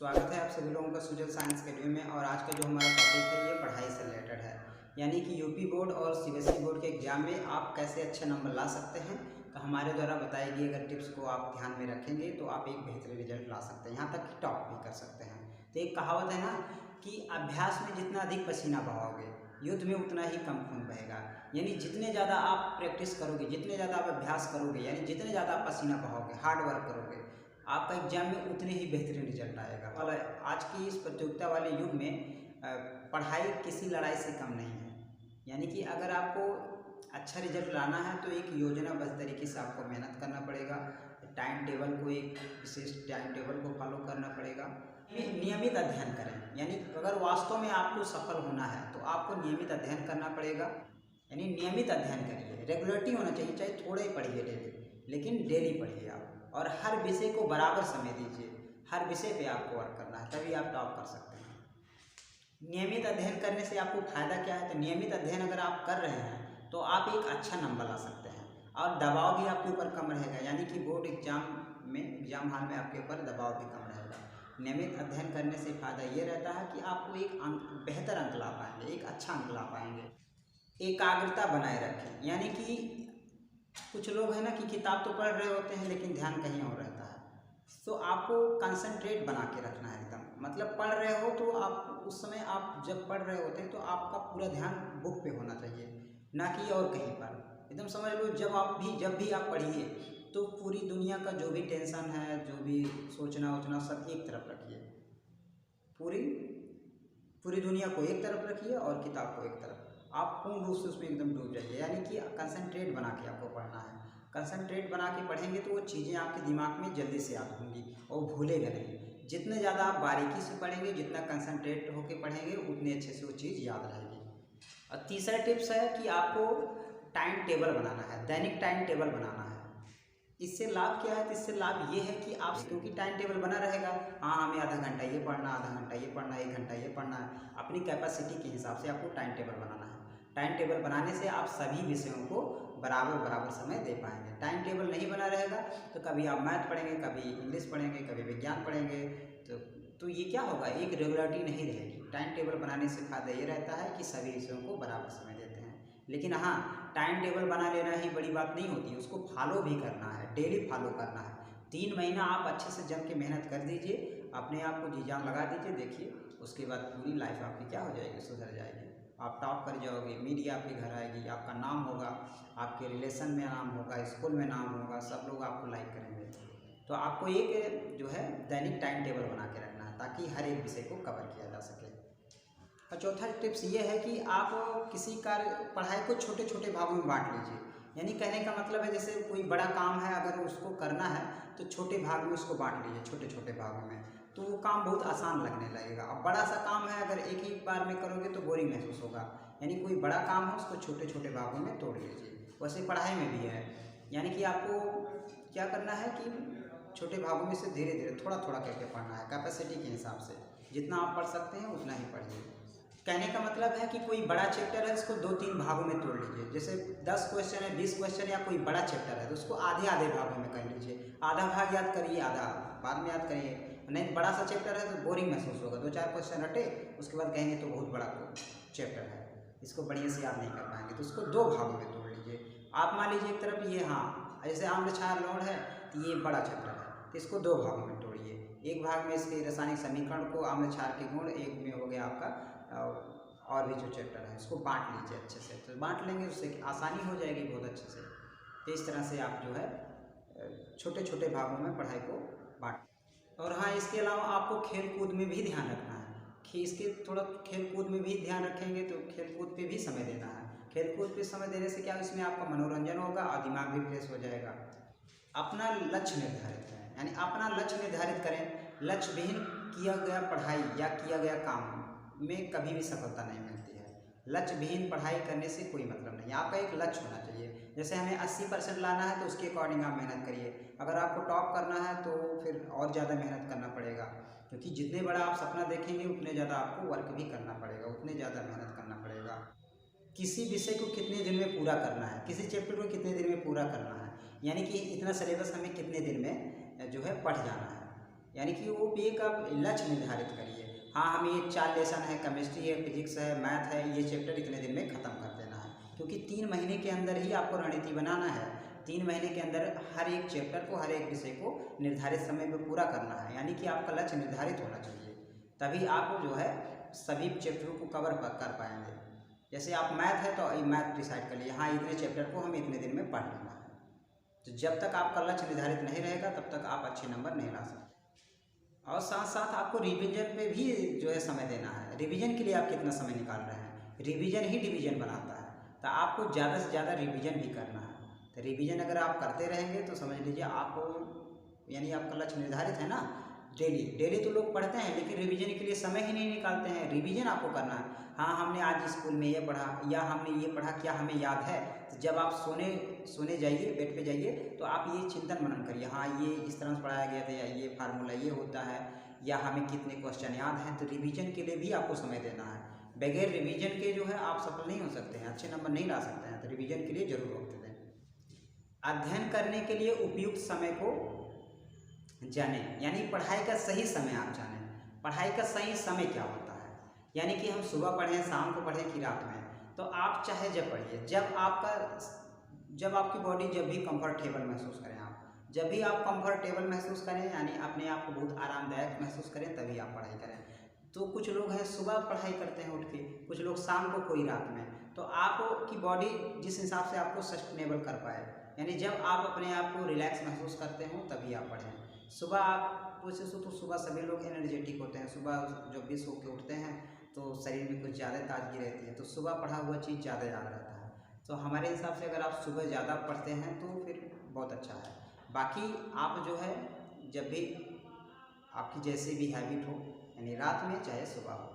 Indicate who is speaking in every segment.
Speaker 1: स्वागत है आप सभी लोगों का सुजल साइंस अकेडमी में। और आज का जो हमारा टॉपिक है ये पढ़ाई से रिलेटेड है, यानी कि यूपी बोर्ड और सीबीएसई बोर्ड के एग्जाम में आप कैसे अच्छे नंबर ला सकते हैं। तो हमारे द्वारा बताई गई अगर टिप्स को आप ध्यान में रखेंगे तो आप एक बेहतरीन रिजल्ट ला सकते हैं, यहाँ तक कि टॉप भी कर सकते हैं। तो एक कहावत है ना कि अभ्यास में जितना अधिक पसीना बहाओगे युद्ध में उतना ही कम खून बहेगा। यानी जितने ज़्यादा आप प्रैक्टिस करोगे, जितने ज़्यादा आप अभ्यास करोगे, यानी जितने ज़्यादा आप पसीना बहाओगे, हार्ड वर्क करोगे, आपका एग्जाम में उतने ही बेहतरीन रिजल्ट आएगा। और आज की इस प्रतियोगिता वाले युग में पढ़ाई किसी लड़ाई से कम नहीं है। यानी कि अगर आपको अच्छा रिजल्ट लाना है तो एक योजनाबद्ध तरीके से आपको मेहनत करना पड़ेगा, टाइम टेबल को, एक विशेष टाइम टेबल को फॉलो करना पड़ेगा। नियमित अध्ययन करें, यानी अगर वास्तव में आपको सफल होना है तो आपको नियमित अध्ययन करना पड़ेगा। यानी नियमित अध्ययन करिए, रेगुलरिटी होना चाहिए, चाहे थोड़ा ही पढ़िए डेली, लेकिन डेली पढ़िए आप। और हर विषय को बराबर समय दीजिए, हर विषय पे आपको वर्क करना है, तभी आप टॉप कर सकते हैं। नियमित अध्ययन करने से आपको फ़ायदा क्या है? तो नियमित अध्ययन अगर आप कर रहे हैं तो आप एक अच्छा नंबर ला सकते हैं और दबाव भी आपके ऊपर कम रहेगा। यानी कि बोर्ड एग्जाम में, एग्जाम हॉल में आपके ऊपर दबाव भी कम रहेगा। नियमित अध्ययन करने से फ़ायदा ये रहता है कि आपको एक बेहतर अंक ला पाएंगे, एक अच्छा अंक ला पाएंगे। एकाग्रता बनाए रखें, यानी कि कुछ लोग हैं ना कि किताब तो पढ़ रहे होते हैं लेकिन ध्यान कहीं और रहता है। तो आपको कंसंट्रेट बना के रखना है एकदम, मतलब पढ़ रहे हो तो आप उस समय, आप जब पढ़ रहे होते हैं तो आपका पूरा ध्यान बुक पे होना चाहिए, ना कि और कहीं पर। एकदम समझ लो, जब भी आप पढ़िए तो पूरी दुनिया का जो भी टेंशन है, जो भी सोचना वोचना, सब एक तरफ रखिए। पूरी दुनिया को एक तरफ रखिए और किताब को एक तरफ। आप पूर्ण रूप से उसमें एकदम डूब जाइए, यानी कि कंसंट्रेट बना के आपको पढ़ना है। कंसंट्रेट बना के पढ़ेंगे तो वो चीज़ें आपके दिमाग में जल्दी से याद होंगी और भूलेगा नहीं। जितने ज़्यादा आप बारीकी से पढ़ेंगे, जितना कंसंट्रेट होकर पढ़ेंगे, उतने अच्छे से वो चीज़ याद रहेगी। और तीसरा टिप्स है कि आपको टाइम टेबल बनाना है, दैनिक टाइम टेबल बनाना है। इससे लाभ क्या है? तो इससे लाभ ये है कि आप, क्योंकि टाइम टेबल बना रहेगा, हाँ हमें आधा घंटा ये पढ़ना, आधा घंटा ये पढ़ना, 1 घंटा ये पढ़ना है, अपनी कैपेसिटी के हिसाब से आपको टाइम टेबल बनाना है। टाइम टेबल बनाने से आप सभी विषयों को बराबर समय दे पाएंगे। टाइम टेबल नहीं बना रहेगा तो कभी आप मैथ पढ़ेंगे, कभी इंग्लिश पढ़ेंगे, कभी विज्ञान पढ़ेंगे, तो ये क्या होगा? एक रेगुलरिटी नहीं रहेगी। टाइम टेबल बनाने से फ़ायदा ये रहता है कि सभी विषयों को बराबर समय देते हैं। लेकिन हाँ, टाइम टेबल बना लेना ही बड़ी बात नहीं होती, उसको फॉलो भी करना है, डेली फॉलो करना है। 3 महीना आप अच्छे से जम के मेहनत कर दीजिए, अपने आप को जी जान लगा दीजिए, देखिए उसके बाद पूरी लाइफ आपकी क्या हो जाएगी? सुधर जाएगी। आप टॉप कर जाओगे, मीडिया आपके घर आएगी, आपका नाम होगा, आपके रिलेशन में नाम होगा, स्कूल में नाम होगा, सब लोग आपको लाइक करेंगे। तो आपको एक जो है दैनिक टाइम टेबल बना के रखना है ताकि हर एक विषय को कवर किया जा सके। और चौथा टिप्स ये है कि आप किसी पढ़ाई को छोटे छोटे भागों में बांट लीजिए। यानी कहने का मतलब है, जैसे कोई बड़ा काम है, अगर उसको करना है तो छोटे भाग में उसको बांट लीजिए, छोटे छोटे भागों में, तो वो काम बहुत आसान लगने लगेगा। अब बड़ा सा काम है, अगर एक ही बार में करोगे तो बोरिंग महसूस होगा। यानी कोई बड़ा काम है उसको छोटे छोटे भागों में तोड़ लीजिए। वैसे पढ़ाई में भी है, यानी कि आपको क्या करना है कि छोटे भागों में से धीरे धीरे थोड़ा थोड़ा करके पढ़ना है, कैपेसिटी के हिसाब से। जितना आप पढ़ सकते हैं उतना ही पढ़िए। कहने का मतलब है कि कोई बड़ा चैप्टर है, इसको 2-3 भागों में तोड़ लीजिए। जैसे 10 क्वेश्चन है, 20 क्वेश्चन, या कोई बड़ा चैप्टर है तो उसको आधे आधे भागों में कर लीजिए। आधा भाग याद करिए, आधा बाद में याद करिए। नहीं, बड़ा सा चैप्टर है तो बोरिंग महसूस होगा, 2-4 क्वेश्चन रटे, उसके बाद कहेंगे तो बहुत बड़ा चैप्टर है, इसको बढ़िया से याद नहीं कर पाएंगे, तो उसको 2 भागों में तोड़ लीजिए। आप मान लीजिए एक तरफ ये, हाँ जैसे आम्ल क्षार लवण है तो ये बड़ा चैप्टर है, तो इसको 2 भागों में तोड़िए। एक भाग में इसके रासायनिक समीकरण को, आम्ल क्षार के गुण, एक में हो गया आपका और भी जो चैप्टर है उसको बांट लीजिए अच्छे से। तो बांट लेंगे उससे आसानी हो जाएगी बहुत अच्छे से। तो इस तरह से आप जो है छोटे छोटे भागों में पढ़ाई को बांट। और हाँ, इसके अलावा आपको खेल कूद में भी ध्यान रखना है कि इसके थोड़ा खेल कूद में भी ध्यान रखेंगे तो खेल कूद पे भी समय देना है। खेल कूद पे समय देने से क्या, इसमें आपका मनोरंजन होगा और दिमाग भी फ्रेश हो जाएगा। अपना लक्ष्य निर्धारित करें, यानी अपना लक्ष्य निर्धारित करें। लक्ष्य विहीन किया गया पढ़ाई या किया गया काम में कभी भी सफलता नहीं मिलती है। लक्ष्य विहीन पढ़ाई करने से कोई मतलब नहीं। आपका एक लक्ष्य होना चाहिए, जैसे हमें 80% लाना है तो उसके अकॉर्डिंग आप मेहनत करिए। अगर आपको टॉप करना है तो फिर और ज़्यादा मेहनत करना पड़ेगा, क्योंकि जितने बड़ा आप सपना देखेंगे उतने ज़्यादा आपको वर्क भी करना पड़ेगा, उतने ज़्यादा मेहनत करना पड़ेगा। किसी विषय को कितने दिन में पूरा करना है, किसी चैप्टर को कितने दिन में पूरा करना है, यानी कि इतना सिलेबस हमें कितने दिन में जो है पढ़ जाना है। यानी कि वो एक आप लक्ष्य निर्धारित करिए। हाँ, हमें ये 4 लेसन है, केमिस्ट्री है, फिजिक्स है, मैथ है, ये चैप्टर इतने दिन में ख़त्म कर देना है, क्योंकि 3 महीने के अंदर ही आपको रणनीति बनाना है। 3 महीने के अंदर हर एक चैप्टर को, हर एक विषय को निर्धारित समय में पूरा करना है, यानी कि आपका लक्ष्य निर्धारित होना चाहिए, तभी आप जो है सभी चैप्टरों को कवर कर पाएंगे। जैसे आप मैथ है तो मैथ डिसाइड कर लिए, हाँ इतने चैप्टर को हमें इतने दिन में पढ़ लेना है। तो जब तक आपका लक्ष्य निर्धारित नहीं रहेगा तब तक आप अच्छे नंबर नहीं ला सकते। और साथ साथ आपको रिवीजन पे भी जो है समय देना है। रिवीजन के लिए आप कितना समय निकाल रहे हैं? रिवीजन ही डिवीजन बनाता है, तो आपको ज़्यादा से ज़्यादा रिवीजन भी करना है। तो रिवीजन अगर आप करते रहेंगे तो समझ लीजिए आपको, यानी आपका लक्ष्य निर्धारित है ना, डेली तो लोग पढ़ते हैं लेकिन रिवीजन के लिए समय ही नहीं निकालते हैं। रिवीजन आपको करना है। हाँ, हमने आज स्कूल में ये पढ़ा या हमने ये पढ़ा, क्या हमें याद है? तो जब आप सोने जाइए, बेड पे जाइए, तो आप ये चिंतन मनन करिए, हाँ ये इस तरह से पढ़ाया गया था, या ये फार्मूला ये होता है, या हमें कितने क्वेश्चन याद हैं। तो रिवीजन के लिए भी आपको समय देना है। बगैर रिवीजन के जो है आप सफल नहीं हो सकते हैं, अच्छे नंबर नहीं ला सकते हैं। तो रिवीजन के लिए जरूर वक्त दें। अध्ययन करने के लिए उपयुक्त समय को जाने, यानी पढ़ाई का सही समय आप जानें। पढ़ाई का सही समय क्या होता है, यानी कि हम सुबह पढ़ें, शाम को पढ़ें कि रात में? तो आप चाहे जब पढ़िए, जब आपकी बॉडी जब भी कंफर्टेबल महसूस करें, आप जब भी आप कंफर्टेबल महसूस करें, यानी अपने आप को बहुत आरामदायक महसूस करें, तभी आप पढ़ाई करें। तो कुछ लोग हैं सुबह पढ़ाई करते हैं उठ के, कुछ लोग शाम को, कोई रात में। तो आपकी बॉडी जिस हिसाब से आपको सस्टेनेबल कर पाए, यानी जब आप अपने आप को रिलैक्स महसूस करते हो तभी आप पढ़ें। सुबह आप तो सुबह सभी लोग एनर्जेटिक होते हैं। सुबह जब भी सो के उठते हैं तो शरीर में कुछ ज़्यादा ताजगी रहती है, तो सुबह पढ़ा हुआ चीज़ ज़्यादा याद रहता है। तो हमारे हिसाब से अगर आप सुबह ज़्यादा पढ़ते हैं तो फिर बहुत अच्छा है। बाकी आप जो है जब भी आपकी जैसी भी हैबिट हो, यानी रात में चाहे सुबह हो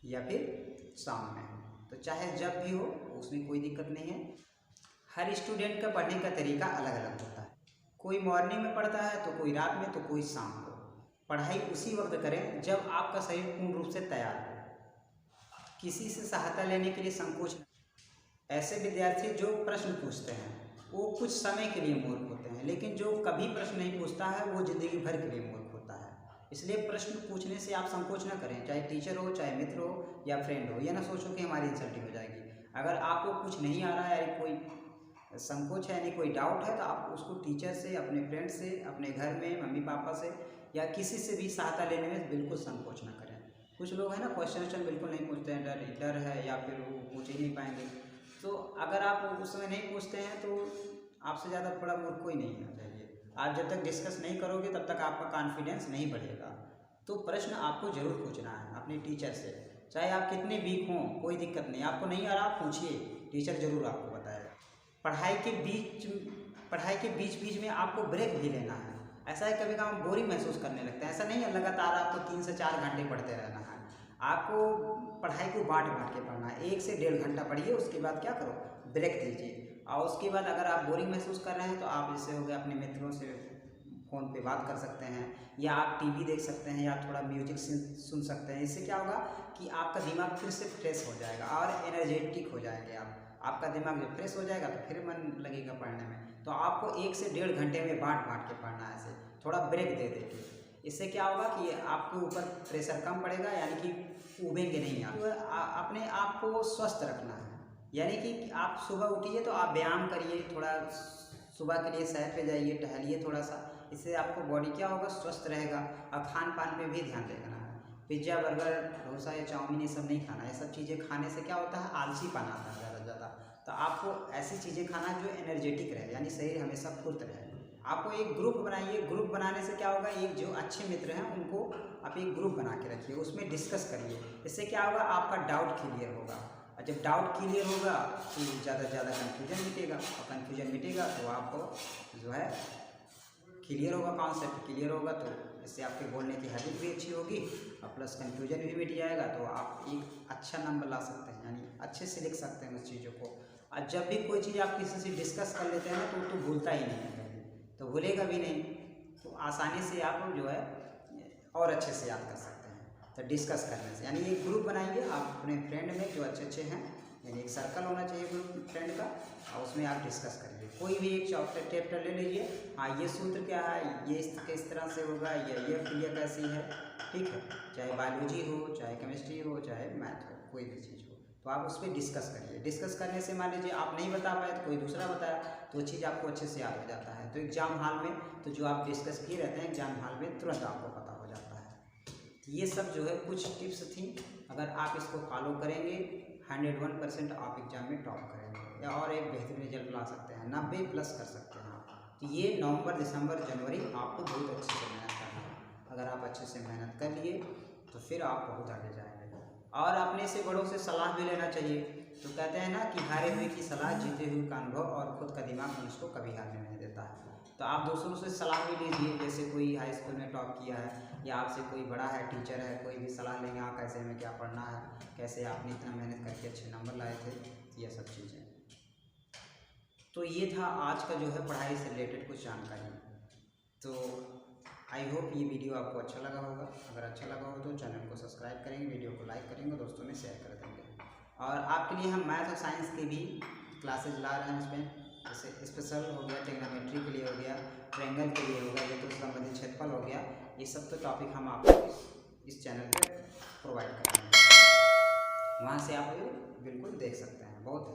Speaker 1: या फिर शाम में हो, तो चाहे जब भी हो उसमें कोई दिक्कत नहीं है। हर स्टूडेंट का पढ़ने का तरीका अलग अलग होता है। कोई मॉर्निंग में पढ़ता है तो कोई रात में तो कोई शाम को। पढ़ाई उसी वक्त करें जब आपका शरीर पूर्ण रूप से तैयार हो। किसी से सहायता लेने के लिए संकोच। ऐसे विद्यार्थी जो प्रश्न पूछते हैं वो कुछ समय के लिए मूर्ख होते हैं, लेकिन जो कभी प्रश्न नहीं पूछता है वो जिंदगी भर के लिए मूर्ख होता है। इसलिए प्रश्न पूछने से आप संकोच ना करें, चाहे टीचर हो, चाहे मित्र हो या फ्रेंड हो। या ना सोचो कि हमारी इंसल्टिंग हो जाएगी। अगर आपको कुछ नहीं आ रहा है या कोई संकोच है, यानी कोई डाउट है, तो आप उसको टीचर से, अपने फ्रेंड से, अपने घर में मम्मी पापा से या किसी से भी सहायता लेने में बिल्कुल संकोच ना करें। कुछ लोग हैं ना क्वेश्चन बिल्कुल नहीं पूछते हैं, डर है या फिर वो पूछ ही नहीं पाएंगे। तो अगर आप उस समय नहीं पूछते हैं तो आपसे ज़्यादा बड़ा मूर्ख कोई नहीं होना चाहिए। आप जब तक डिस्कस नहीं करोगे तब तक आपका कॉन्फिडेंस नहीं बढ़ेगा। तो प्रश्न आपको ज़रूर पूछना है अपने टीचर से, चाहे आप कितने वीक हों, कोई दिक्कत नहीं। आपको नहीं आ रहा आप पूछिए, टीचर ज़रूर आपको बताएगा। पढ़ाई के बीच में आपको ब्रेक भी लेना है। ऐसा है कभी कभी बोरिंग महसूस करने लगता है, ऐसा नहीं है लगातार आपको 3 से 4 घंटे पढ़ते रहना है। आपको पढ़ाई को बांट के पढ़ना है। 1 से 1.5 घंटा पढ़िए, उसके बाद क्या करो, ब्रेक दीजिए। और उसके बाद अगर आप बोरिंग महसूस कर रहे हैं तो आप जैसे हो गया अपने मित्रों से फ़ोन पे बात कर सकते हैं, या आप टीवी देख सकते हैं, या थोड़ा म्यूजिक सुन सकते हैं। इससे क्या होगा कि आपका दिमाग फिर से फ्रेश हो जाएगा और एनर्जेटिक हो जाएंगे आप। आपका दिमाग जब फ्रेश हो जाएगा तो फिर मन लगेगा पढ़ने में। तो आपको 1 से 1.5 घंटे में बांट के पढ़ना है, ऐसे थोड़ा ब्रेक दे के। इससे क्या होगा कि आपके ऊपर प्रेशर कम पड़ेगा, यानी कि उबेंगे नहीं आप। तो अपने आप को स्वस्थ रखना है, यानी कि आप सुबह उठिए तो आप व्यायाम करिए, थोड़ा सुबह के लिए सैर पे जाइए, टहलिए थोड़ा सा। इससे आपको बॉडी क्या होगा, स्वस्थ रहेगा। और खान पान पे भी ध्यान देना है। पिज्ज़ा, बर्गर, डोसा या चाउमीन ये सब नहीं खाना। ये सब चीज़ें खाने से क्या होता है, आलसीपन आता है ज़्यादा से ज़्यादा। तो आपको ऐसी चीज़ें खाना है जो एनर्जेटिक रहे, यानी शरीर हमेशा फुर्त रहे। आपको एक ग्रुप बनाइए। ग्रुप बनाने से क्या होगा, एक जो अच्छे मित्र हैं उनको आप एक ग्रुप बना के रखिए, उसमें डिस्कस करिए। इससे क्या होगा, आपका डाउट क्लियर होगा। और जब डाउट क्लियर होगा तो ज़्यादा से ज़्यादा कन्फ्यूजन मिटेगा, और कन्फ्यूजन मिटेगा तो आपको जो है क्लियर होगा, कॉन्सेप्ट क्लियर होगा। तो इससे आपके बोलने की हैबिट भी अच्छी होगी और प्लस कन्फ्यूजन भी मिट जाएगा। तो आप एक अच्छा नंबर ला सकते हैं, यानी अच्छे से लिख सकते हैं उस चीज़ों को। और जब भी कोई चीज़ आप किसी से डिस्कस कर लेते हैं ना तो भूलता ही नहीं है, तो भूलेगा भी नहीं। तो आसानी से आप जो है और अच्छे से याद कर सकते हैं। तो डिस्कस करने से, यानी एक ग्रुप बनाइए आप अपने फ्रेंड में जो अच्छे हैं, यानी एक सर्कल होना चाहिए ग्रुप फ्रेंड का, और उसमें आप डिस्कस करिए। कोई भी एक चैप्टर ले लीजिए, हाँ ये सूत्र क्या है, ये किस तरह से होगा, या ये क्रिया कैसी है, ठीक है। चाहे बायोलॉजी हो, चाहे केमिस्ट्री हो, चाहे मैथ हो, कोई भी चीज़ हो, तो आप उस पर डिस्कस करिए। डिस्कस करने से मान लीजिए आप नहीं बता पाए तो कोई दूसरा बताया, तो वो चीज़ आपको अच्छे से याद हो जाता है। तो एग्जाम हॉल में तो जो आप डिस्कस किए रहते हैं, एग्जाम हॉल में तुरंत आपको पता हो जाता है। तो ये सब जो है कुछ टिप्स थी, अगर आप इसको फॉलो करेंगे 101% आप एग्जाम में टॉप करेंगे, या और एक बेहतरीन रिजल्ट ला सकते हैं, 90+ कर सकते हैं आप। तो ये नवंबर, दिसंबर, जनवरी आपको बहुत अच्छे से मेहनत करना है। अगर आप अच्छे से मेहनत कर लिए तो फिर आप बहुत आगे जाएंगे। और अपने से बड़ों से सलाह भी लेना चाहिए। तो कहते हैं ना कि हारे हुए की सलाह जीते हुए का अनुभव, और खुद का दिमाग मनुष्य को कभी हारने नहीं देता है। तो आप दूसरों से सलाह भी लीजिए, जैसे कोई हाई स्कूल में टॉप किया है, या आपसे कोई बड़ा है, टीचर है, कोई भी सलाह लेंगे, आप कैसे में क्या पढ़ना है, कैसे आपने इतना मेहनत करके अच्छे नंबर लाए थे, ये सब चीज़ें। तो ये था आज का जो है पढ़ाई से रिलेटेड कुछ जानकारी। तो आई होप ये वीडियो आपको अच्छा लगा होगा। अगर अच्छा लगा हो तो चैनल को सब्सक्राइब करेंगे, वीडियो को लाइक करेंगे, दोस्तों में शेयर कर देंगे। और आपके लिए हम मैथ और साइंस की भी क्लासेज ला रहे हैं इसमें, जैसे स्पेशल हो गया, ट्रिग्नोमेट्री के लिए हो गया, ट्रायंगल के लिए हो गया, ये तो संबंधित क्षेत्रफल हो गया, ये सब तो टॉपिक हम आपको इस चैनल पर प्रोवाइड करेंगे। वहाँ से आप बिल्कुल देख सकते हैं। बहुत